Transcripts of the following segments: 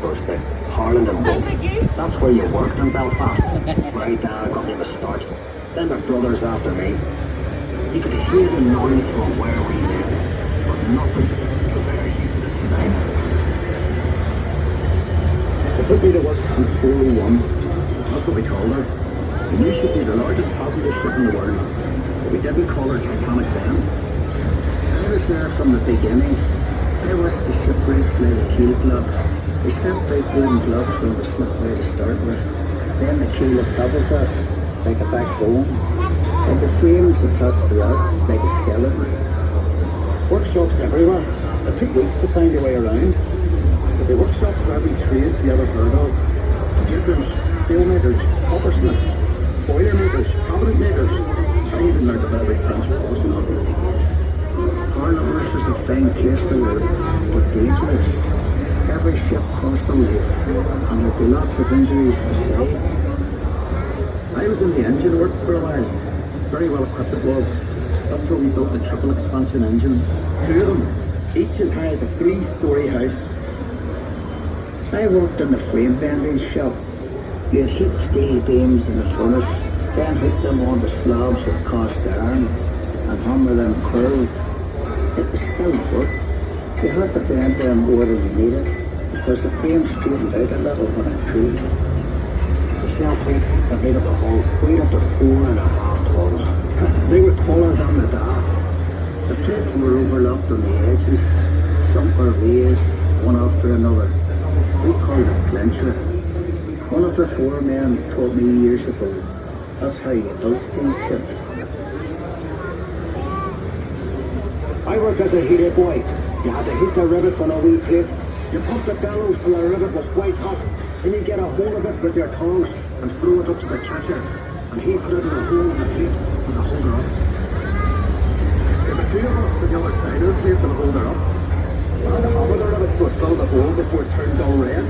birthday. Harland and Wolff. That's where you worked in Belfast. My dad got me the start. Then my brothers after me. You could hear the noise from where we lived, but nothing compared to the size of it. They put me to work on 401. That's what we called her. We knew she'd be the largest passenger ship in the world, but we didn't call her Titanic then. I was there from the beginning. I watched the ship race play the keel gloves. They sent big wooden gloves from the slipway to start with. Then the keel is doubled up like a backbone, and the frames attached throughout like a skeleton. Workshops everywhere. It took weeks to find your way around. There'd be workshops for every trade you ever heard of. Painters, sailmakers, coppersmiths, boiler makers, cabinet makers. I even learned about every French policy novel. Harlanders is a fine place to live, but dangerous. Every ship cost a life, and there'd be lots of injuries besides. I was in the engine works for a while. Very well equipped it was. That's where we built the triple expansion engines. 2 of them, each as high as a 3-story house. I worked in the frame bending shop. You'd heat steel beams in the furnace, then hook them onto slabs of cast iron and hammer them curved. It was skilled work. You had to bend them more than you needed because the frame straightened out a little when it cooled. The shell plates that made up the hull weighed up to 4.5 tons. They were taller than the daft. The plates were overlapped on the edges. Some were raised, one after another. We called it clincher. One of the foremen taught me years ago. That's how you built steel ships. I worked as a heater boy. You had to heat the rivets on a wee plate. You pumped the bellows till the rivet was white hot. Then you get a hold of it with your tongs and throw it up to the catcher. And he put it in the hole in the plate with the holder up. There were 2 of us on the other side of the plate with the holder up. We had to hammer the rivet so it filled the hole before it turned dull red.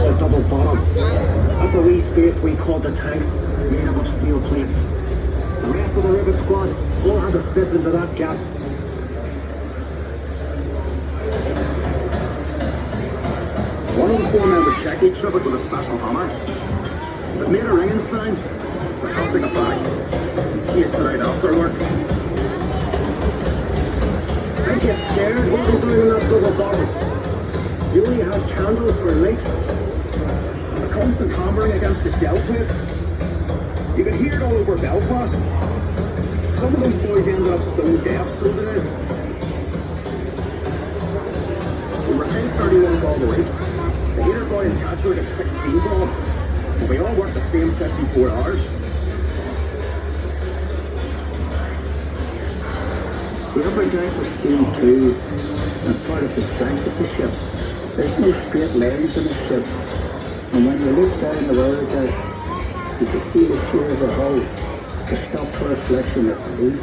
The double bottom. That's a wee space we called the tanks, made up of steel plates. The rest of the rivet squad all had to fit into that gap. One of the foremen would check each rivet with a special hammer. If it made a ringing sound, we'd have to go back and chase it out after work. I'd get scared walking down in that double bottom. You only had candles for light. And the constant hammering against the shell plates. You could hear it all over Belfast. Some of those boys ended up stone deaf, so they did. We were paid 31 bob a week. The heater boy and catcher got 16 bob. But we all worked the same 54 hours. The upper deck was steel too, and part of the strength of the ship. There's no straight lines in the ship. And when you look down the lower deck, you can see the shear of the hull, the stop for reflection at sea.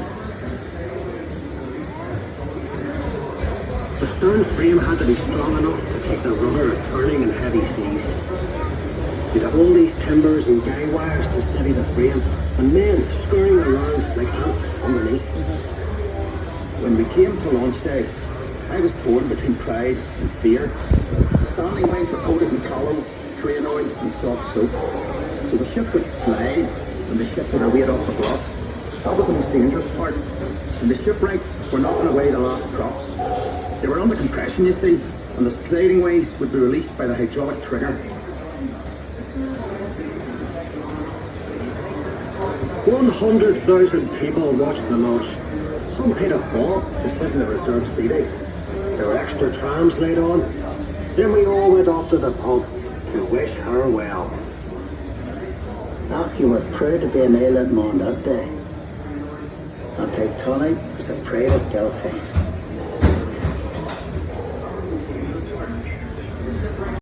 The stern frame had to be strong enough to take the rudder of turning in heavy seas. You'd have all these timbers and guy wires to steady the frame, and men scurrying around like ants underneath. When we came to launch day, I was torn between pride and fear. The standing ways were coated in tallow, train oil and soft soap. So the ship would slide when they shifted her weight off the blocks. That was the most dangerous part. And the shipwrights were knocking away the last props. They were under compression, you see, and the sliding ways would be released by the hydraulic trigger. 100,000 people watched the launch. Some paid a bob to sit in the reserved seating. There were extra trams laid on. Then we all went off to the pub to wish her well. Now you were proud to be an island man that day. And Titanic was a pride of Belfast.